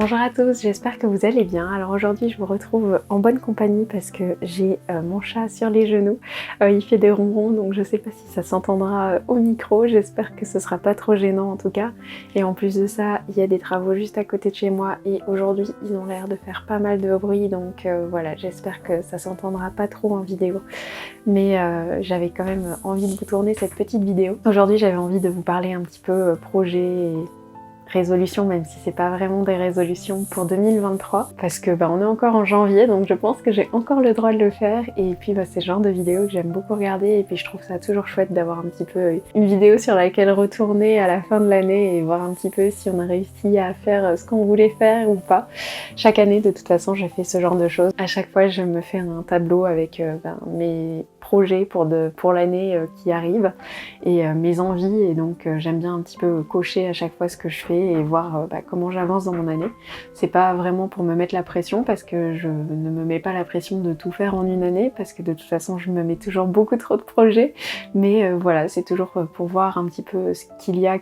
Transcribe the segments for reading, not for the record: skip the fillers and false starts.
Bonjour à tous, j'espère que vous allez bien. Alors aujourd'hui je vous retrouve en bonne compagnie parce que j'ai mon chat sur les genoux. Il fait des ronrons donc je sais pas si ça s'entendra au micro, j'espère que ce sera pas trop gênant en tout cas. Et en plus de ça, il y a des travaux juste à côté de chez moi et aujourd'hui ils ont l'air de faire pas mal de bruit donc voilà, j'espère que ça s'entendra pas trop en vidéo. Mais j'avais quand même envie de vous tourner cette petite vidéo. Aujourd'hui j'avais envie de vous parler un petit peu projet et résolutions, même si c'est pas vraiment des résolutions pour 2023 parce que on est encore en janvier donc je pense que j'ai encore le droit de le faire et puis c'est le genre de vidéo que j'aime beaucoup regarder et puis je trouve ça toujours chouette d'avoir un petit peu une vidéo sur laquelle retourner à la fin de l'année et voir un petit peu si on a réussi à faire ce qu'on voulait faire ou pas. Chaque année de toute façon je fais ce genre de choses. À chaque fois je me fais un tableau avec mes projets pour l'année qui arrive et mes envies et donc j'aime bien un petit peu cocher à chaque fois ce que je fais et voir comment j'avance dans mon année. C'est pas vraiment pour me mettre la pression parce que je ne me mets pas la pression de tout faire en une année parce que de toute façon je me mets toujours beaucoup trop de projets, mais voilà, c'est toujours pour voir un petit peu ce qu'il y a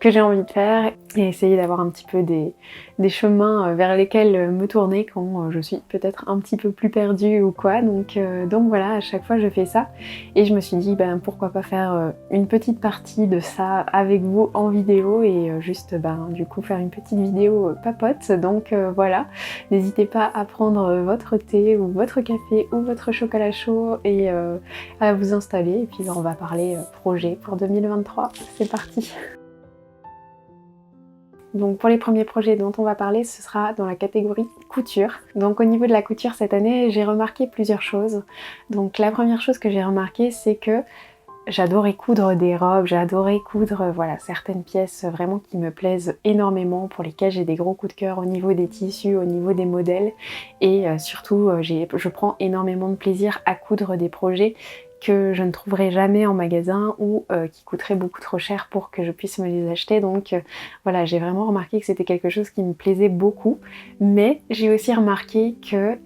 que j'ai envie de faire et essayer d'avoir un petit peu des chemins vers lesquels me tourner quand je suis peut-être un petit peu plus perdue ou quoi. Donc voilà, à chaque fois je fais ça et je me suis dit pourquoi pas faire une petite partie de ça avec vous en vidéo et juste du coup faire une petite vidéo papote. Donc voilà, n'hésitez pas à prendre votre thé ou votre café ou votre chocolat chaud et à vous installer et puis on va parler projet pour 2023. C'est parti. Donc pour les premiers projets dont on va parler, ce sera dans la catégorie couture. Donc au niveau de la couture cette année, j'ai remarqué plusieurs choses. Donc la première chose que j'ai remarqué, c'est que j'adorais coudre des robes, j'adorais coudre certaines pièces vraiment qui me plaisent énormément, pour lesquelles j'ai des gros coups de cœur au niveau des tissus, au niveau des modèles. Et surtout, je prends énormément de plaisir à coudre des projets que je ne trouverai jamais en magasin ou qui coûteraient beaucoup trop cher pour que je puisse me les acheter. Donc voilà, j'ai vraiment remarqué que c'était quelque chose qui me plaisait beaucoup. Mais j'ai aussi remarqué que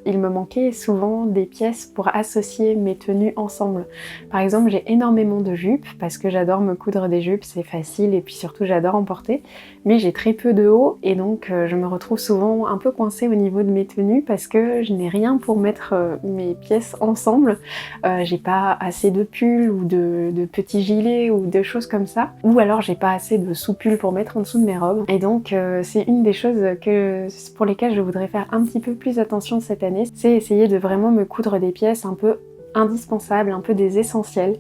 il me manquait souvent des pièces pour associer mes tenues ensemble. Par exemple, j'ai énormément de jupes parce que j'adore me coudre des jupes, c'est facile et puis surtout j'adore en porter. Mais j'ai très peu de hauts et donc je me retrouve souvent un peu coincée au niveau de mes tenues parce que je n'ai rien pour mettre mes pièces ensemble. J'ai pas assez de pulls ou de petits gilets ou de choses comme ça. Ou alors j'ai pas assez de sous-pulls pour mettre en dessous de mes robes. Et donc c'est une des choses pour lesquelles je voudrais faire un petit peu plus attention cette année, c'est essayer de vraiment me coudre des pièces un peu indispensables, un peu des essentiels.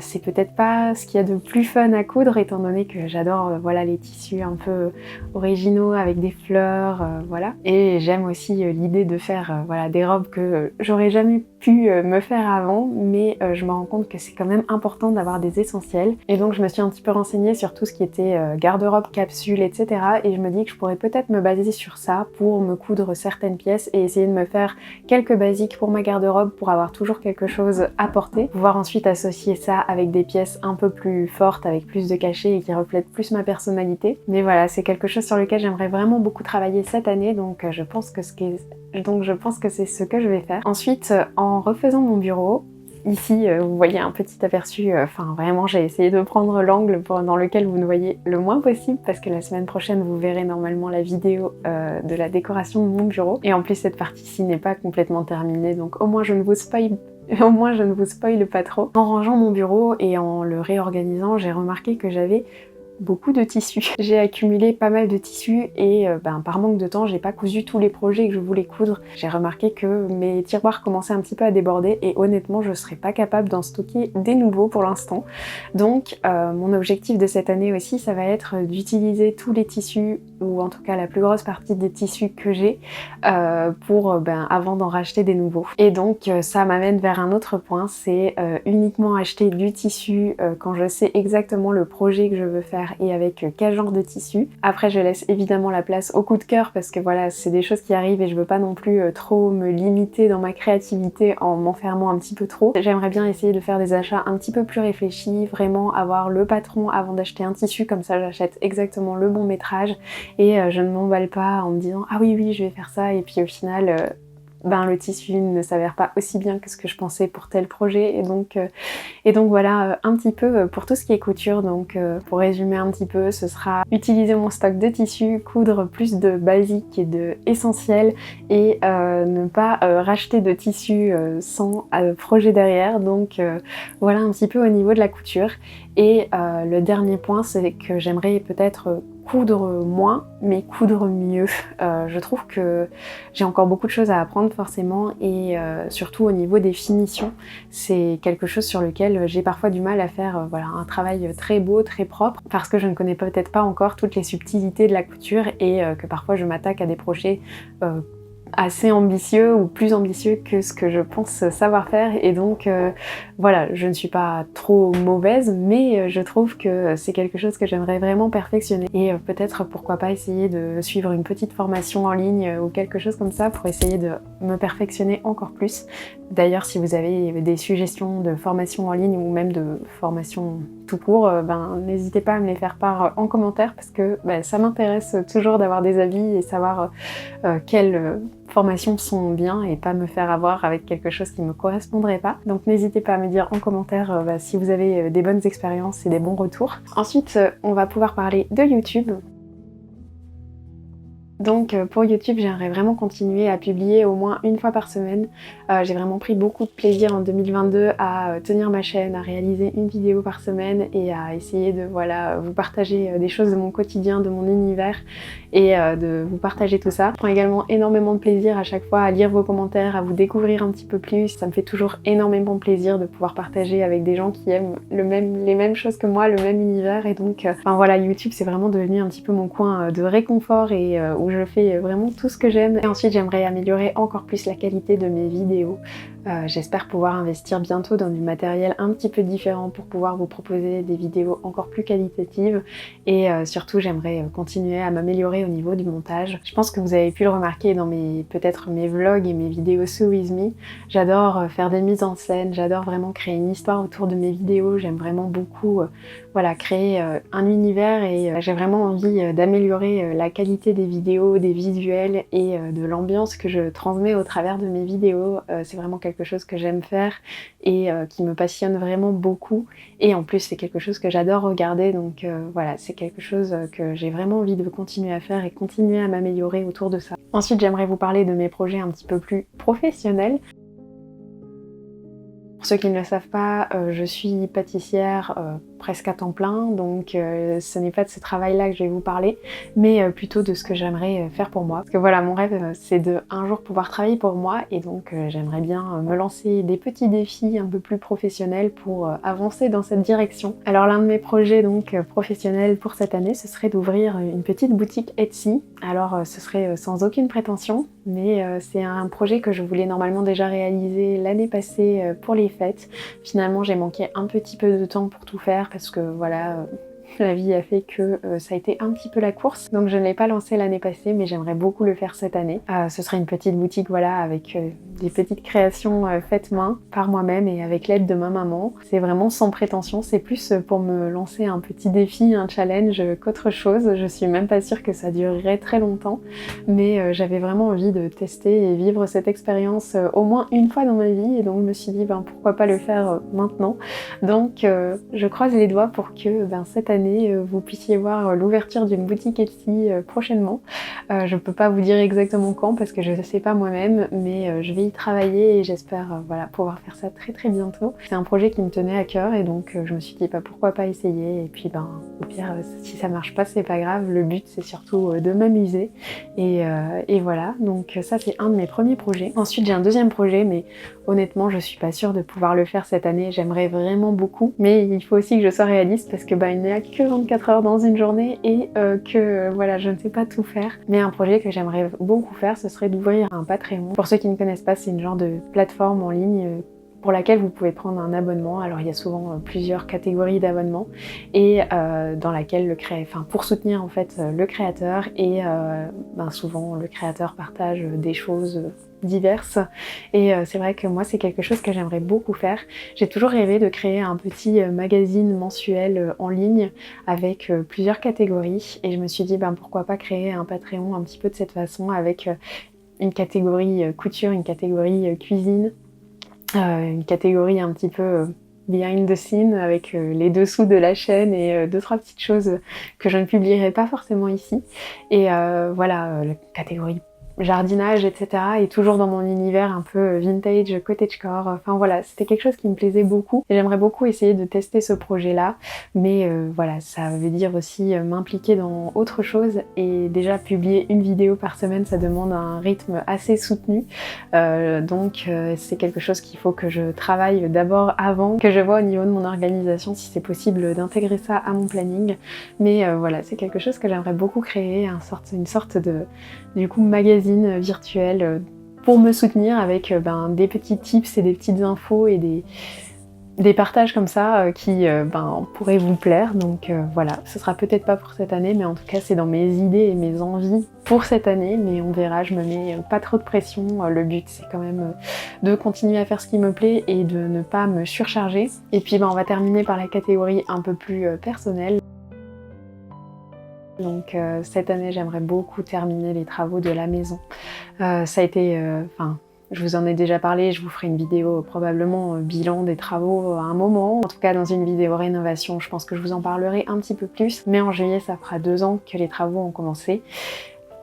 C'est peut-être pas ce qu'il y a de plus fun à coudre étant donné que j'adore les tissus un peu originaux avec des fleurs, voilà. Et j'aime aussi l'idée de faire des robes que j'aurais jamais pu me faire avant, mais je me rends compte que c'est quand même important d'avoir des essentiels. Et donc je me suis un petit peu renseignée sur tout ce qui était garde-robe, capsule, etc. Et je me dis que je pourrais peut-être me baser sur ça pour me coudre certaines pièces et essayer de me faire quelques basiques pour ma garde-robe pour avoir toujours quelque chose à porter, pouvoir ensuite associer ça avec des pièces un peu plus fortes, avec plus de cachet et qui reflètent plus ma personnalité. Mais voilà, c'est quelque chose sur lequel j'aimerais vraiment beaucoup travailler cette année, donc je pense que c'est ce que je vais faire. Ensuite, en refaisant mon bureau, ici, vous voyez un petit aperçu, vraiment j'ai essayé de prendre l'angle dans lequel vous ne voyez le moins possible parce que la semaine prochaine vous verrez normalement la vidéo de la décoration de mon bureau. Et en plus cette partie-ci n'est pas complètement terminée, donc au moins je ne vous spoil pas trop. En rangeant mon bureau et en le réorganisant, j'ai remarqué que j'avais beaucoup de tissus. J'ai accumulé pas mal de tissus et par manque de temps j'ai pas cousu tous les projets que je voulais coudre. J'ai remarqué que mes tiroirs commençaient un petit peu à déborder et honnêtement je serais pas capable d'en stocker des nouveaux pour l'instant. Donc mon objectif de cette année aussi ça va être d'utiliser tous les tissus ou en tout cas la plus grosse partie des tissus que j'ai pour avant d'en racheter des nouveaux. Et donc ça m'amène vers un autre point, c'est uniquement acheter du tissu quand je sais exactement le projet que je veux faire et avec quel genre de tissu. Après je laisse évidemment la place au coup de cœur parce que voilà, c'est des choses qui arrivent et je veux pas non plus trop me limiter dans ma créativité en m'enfermant un petit peu trop. J'aimerais bien essayer de faire des achats un petit peu plus réfléchis, vraiment avoir le patron avant d'acheter un tissu, comme ça j'achète exactement le bon métrage et je ne m'emballe pas en me disant ah oui je vais faire ça et puis au final ben, le tissu ne s'avère pas aussi bien que ce que je pensais pour tel projet. Et donc voilà un petit peu pour tout ce qui est couture. Donc pour résumer un petit peu, ce sera utiliser mon stock de tissus, coudre plus de basiques et de essentiels et ne pas racheter de tissus sans projet derrière. Donc voilà un petit peu au niveau de la couture. Et le dernier point, c'est que j'aimerais peut-être coudre moins, mais coudre mieux. Je trouve que j'ai encore beaucoup de choses à apprendre forcément et surtout au niveau des finitions, c'est quelque chose sur lequel j'ai parfois du mal à faire voilà, un travail très beau, très propre, parce que je ne connais peut-être pas encore toutes les subtilités de la couture et que parfois je m'attaque à des projets assez ambitieux ou plus ambitieux que ce que je pense savoir faire et donc voilà, je ne suis pas trop mauvaise mais je trouve que c'est quelque chose que j'aimerais vraiment perfectionner et peut-être pourquoi pas essayer de suivre une petite formation en ligne ou quelque chose comme ça pour essayer de me perfectionner encore plus. D'ailleurs si vous avez des suggestions de formation en ligne ou même de formation tout court, ben, n'hésitez pas à me les faire part en commentaire parce que ça m'intéresse toujours d'avoir des avis et savoir quelles formations sont bien et pas me faire avoir avec quelque chose qui ne me correspondrait pas. Donc n'hésitez pas à me dire en commentaire si vous avez des bonnes expériences et des bons retours. Ensuite, on va pouvoir parler de YouTube. Donc pour YouTube, j'aimerais vraiment continuer à publier au moins une fois par semaine. J'ai vraiment pris beaucoup de plaisir en 2022 à tenir ma chaîne, à réaliser une vidéo par semaine et à essayer de voilà, vous partager des choses de mon quotidien, de mon univers et de vous partager tout ça. Je prends également énormément de plaisir à chaque fois à lire vos commentaires, à vous découvrir un petit peu plus. Ça me fait toujours énormément plaisir de pouvoir partager avec des gens qui aiment les mêmes choses que moi, le même univers et donc enfin voilà, YouTube c'est vraiment devenu un petit peu mon coin de réconfort et où je fais vraiment tout ce que j'aime. Et ensuite j'aimerais améliorer encore plus la qualité de mes vidéos. J'espère pouvoir investir bientôt dans du matériel un petit peu différent pour pouvoir vous proposer des vidéos encore plus qualitatives et surtout j'aimerais continuer à m'améliorer au niveau du montage. Je pense que vous avez pu le remarquer dans peut-être mes vlogs et mes vidéos So With Me. J'adore faire des mises en scène, j'adore vraiment créer une histoire autour de mes vidéos, j'aime vraiment beaucoup voilà, créer un univers et j'ai vraiment envie d'améliorer la qualité des vidéos, des visuels et de l'ambiance que je transmets au travers de mes vidéos. C'est vraiment quelque chose que j'aime faire et qui me passionne vraiment beaucoup et en plus c'est quelque chose que j'adore regarder donc voilà, c'est quelque chose que j'ai vraiment envie de continuer à faire et continuer à m'améliorer autour de ça. Ensuite j'aimerais vous parler de mes projets un petit peu plus professionnels. Pour ceux qui ne le savent pas, je suis pâtissière presque à temps plein, donc ce n'est pas de ce travail-là que je vais vous parler, mais plutôt de ce que j'aimerais faire pour moi. Parce que voilà, mon rêve, c'est de un jour pouvoir travailler pour moi, et donc j'aimerais bien me lancer des petits défis un peu plus professionnels pour avancer dans cette direction. Alors l'un de mes projets donc professionnels pour cette année, ce serait d'ouvrir une petite boutique Etsy. Alors ce serait sans aucune prétention, mais c'est un projet que je voulais normalement déjà réaliser l'année passée pour les fêtes. Finalement j'ai manqué un petit peu de temps pour tout faire parce que voilà, la vie a fait que ça a été un petit peu la course. Donc je ne l'ai pas lancé l'année passée mais j'aimerais beaucoup le faire cette année. Ce serait une petite boutique voilà avec des petites créations faites main par moi-même et avec l'aide de ma maman. C'est vraiment sans prétention, c'est plus pour me lancer un petit défi, un challenge qu'autre chose. Je suis même pas sûre que ça durerait très longtemps mais j'avais vraiment envie de tester et vivre cette expérience au moins une fois dans ma vie et donc je me suis dit pourquoi pas le faire maintenant. Donc je croise les doigts pour que cette année vous puissiez voir l'ouverture d'une boutique Etsy prochainement. Je peux pas vous dire exactement quand parce que je sais pas moi-même mais je vais y travailler et j'espère voilà, pouvoir faire ça très très bientôt. C'est un projet qui me tenait à cœur et donc je me suis dit pourquoi pas essayer et puis au pire si ça marche pas c'est pas grave, le but c'est surtout de m'amuser et voilà, donc ça c'est un de mes premiers projets. Ensuite j'ai un deuxième projet mais honnêtement je suis pas sûre de pouvoir le faire cette année, j'aimerais vraiment beaucoup mais il faut aussi que je sois réaliste parce que il n'y a que 24 heures dans une journée et que voilà je ne sais pas tout faire. Mais un projet que j'aimerais beaucoup faire ce serait d'ouvrir un Patreon. Pour ceux qui ne connaissent pas, c'est une genre de plateforme en ligne pour laquelle vous pouvez prendre un abonnement. Alors il y a souvent plusieurs catégories d'abonnements et dans laquelle pour soutenir en fait le créateur et souvent le créateur partage des choses diverses et c'est vrai que moi c'est quelque chose que j'aimerais beaucoup faire. J'ai toujours rêvé de créer un petit magazine mensuel en ligne avec plusieurs catégories et je me suis dit pourquoi pas créer un Patreon un petit peu de cette façon avec une catégorie couture, une catégorie cuisine, une catégorie un petit peu behind the scene avec les dessous de la chaîne et 2-3 petites choses que je ne publierai pas forcément ici. Et voilà, la catégorie jardinage, etc. et toujours dans mon univers un peu vintage, cottagecore. Enfin voilà, c'était quelque chose qui me plaisait beaucoup et j'aimerais beaucoup essayer de tester ce projet-là. Mais voilà, ça veut dire aussi m'impliquer dans autre chose et déjà publier une vidéo par semaine, ça demande un rythme assez soutenu. Donc c'est quelque chose qu'il faut que je travaille d'abord avant, que je vois au niveau de mon organisation si c'est possible d'intégrer ça à mon planning. Mais voilà, c'est quelque chose que j'aimerais beaucoup créer, une sorte de du coup magazine virtuel pour me soutenir avec des petits tips et des petites infos et des partages comme ça qui pourraient vous plaire. Donc voilà, ce sera peut-être pas pour cette année, mais en tout cas c'est dans mes idées et mes envies pour cette année, mais on verra, je me mets pas trop de pression. Le but c'est quand même de continuer à faire ce qui me plaît et de ne pas me surcharger. Et puis on va terminer par la catégorie un peu plus personnelle. Donc cette année j'aimerais beaucoup terminer les travaux de la maison. Ça a été, je vous en ai déjà parlé, je vous ferai une vidéo probablement bilan des travaux à un moment. En tout cas dans une vidéo rénovation, je pense que je vous en parlerai un petit peu plus. Mais en juillet ça fera 2 ans que les travaux ont commencé,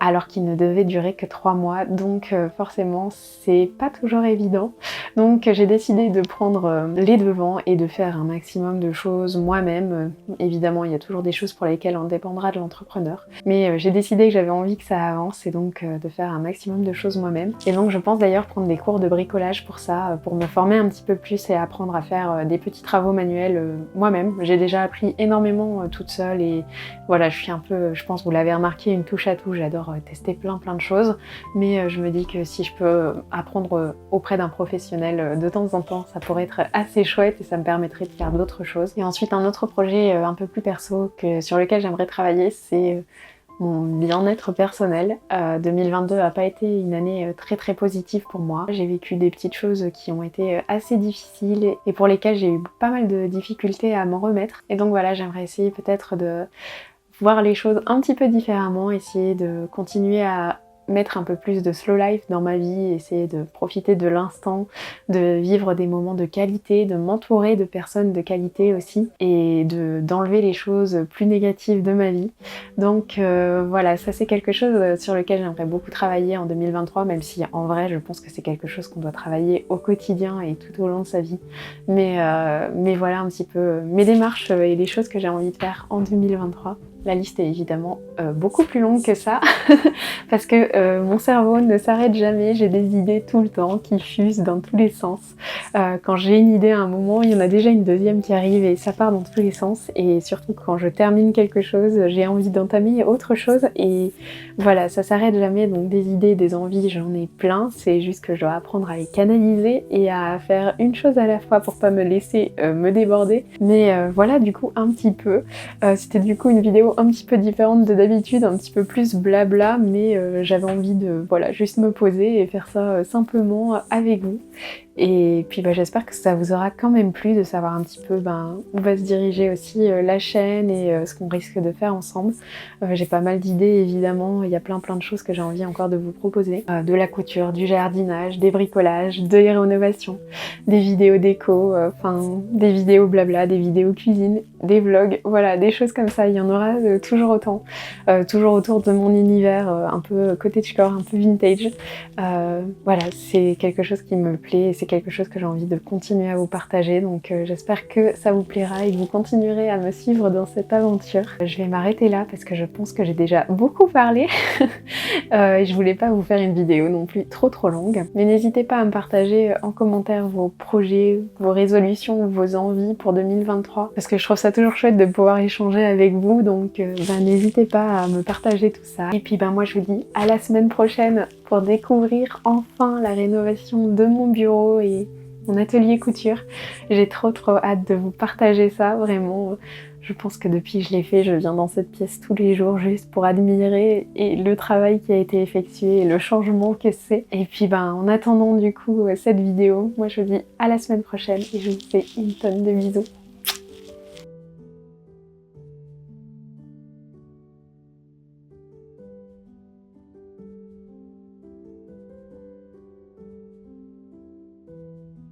alors qu'ils ne devaient durer que 3 mois, donc forcément c'est pas toujours évident. Donc j'ai décidé de prendre les devants et de faire un maximum de choses moi-même. Évidemment il y a toujours des choses pour lesquelles on dépendra de l'entrepreneur, mais j'ai décidé que j'avais envie que ça avance et donc de faire un maximum de choses moi-même. Et donc je pense d'ailleurs prendre des cours de bricolage pour ça, pour me former un petit peu plus et apprendre à faire des petits travaux manuels moi-même. J'ai déjà appris énormément toute seule et voilà, je suis un peu, je pense que vous l'avez remarqué, une touche à tout, j'adore tester plein de choses, mais je me dis que si je peux apprendre auprès d'un professionnel de temps en temps, ça pourrait être assez chouette et ça me permettrait de faire d'autres choses. Et ensuite un autre projet un peu plus perso sur lequel j'aimerais travailler, c'est mon bien-être personnel. 2022 n'a pas été une année très positive pour moi. J'ai vécu des petites choses qui ont été assez difficiles et pour lesquelles j'ai eu pas mal de difficultés à m'en remettre. Et donc voilà, j'aimerais essayer peut-être de voir les choses un petit peu différemment, essayer de continuer à mettre un peu plus de slow life dans ma vie, essayer de profiter de l'instant, de vivre des moments de qualité, de m'entourer de personnes de qualité aussi et d'enlever les choses plus négatives de ma vie. Donc voilà, ça c'est quelque chose sur lequel j'aimerais beaucoup travailler en 2023, même si en vrai je pense que c'est quelque chose qu'on doit travailler au quotidien et tout au long de sa vie. Mais voilà un petit peu mes démarches et les choses que j'ai envie de faire en 2023. La liste est évidemment beaucoup plus longue que ça, parce que mon cerveau ne s'arrête jamais, j'ai des idées tout le temps qui fusent dans tous les sens. Quand j'ai une idée à un moment, il y en a déjà une deuxième qui arrive et ça part dans tous les sens. Et surtout quand je termine quelque chose, j'ai envie d'entamer autre chose et voilà, ça s'arrête jamais. Donc des idées, des envies, j'en ai plein, c'est juste que je dois apprendre à les canaliser et à faire une chose à la fois pour pas me laisser me déborder. Mais voilà du coup un petit peu, c'était du coup une vidéo un petit peu différente de d'habitude, un petit peu plus blabla, mais j'avais envie de voilà juste me poser et faire ça simplement avec vous. Et puis j'espère que ça vous aura quand même plu de savoir un petit peu où va se diriger aussi la chaîne et ce qu'on risque de faire ensemble. J'ai pas mal d'idées évidemment, il y a plein de choses que j'ai envie encore de vous proposer. De la couture, du jardinage, des bricolages, de les rénovations, des vidéos déco, des vidéos blabla, des vidéos cuisine, des vlogs, voilà, des choses comme ça, il y en aura toujours autant. Toujours autour de mon univers un peu cottagecore, un peu vintage. Voilà, c'est quelque chose qui me plaît et c'est quelque chose que j'ai envie de continuer à vous partager, donc j'espère que ça vous plaira et que vous continuerez à me suivre dans cette aventure. Je vais m'arrêter là parce que je pense que j'ai déjà beaucoup parlé et je voulais pas vous faire une vidéo non plus trop longue, mais n'hésitez pas à me partager en commentaire vos projets, vos résolutions, vos envies pour 2023 parce que je trouve ça toujours chouette de pouvoir échanger avec vous, donc n'hésitez pas à me partager tout ça. Et puis moi je vous dis à la semaine prochaine pour découvrir enfin la rénovation de mon bureau et mon atelier couture. J'ai trop hâte de vous partager ça, vraiment. Je pense que depuis que je l'ai fait, je viens dans cette pièce tous les jours juste pour admirer et le travail qui a été effectué et le changement que c'est. Et puis en attendant du coup cette vidéo, moi je vous dis à la semaine prochaine et je vous fais une tonne de bisous.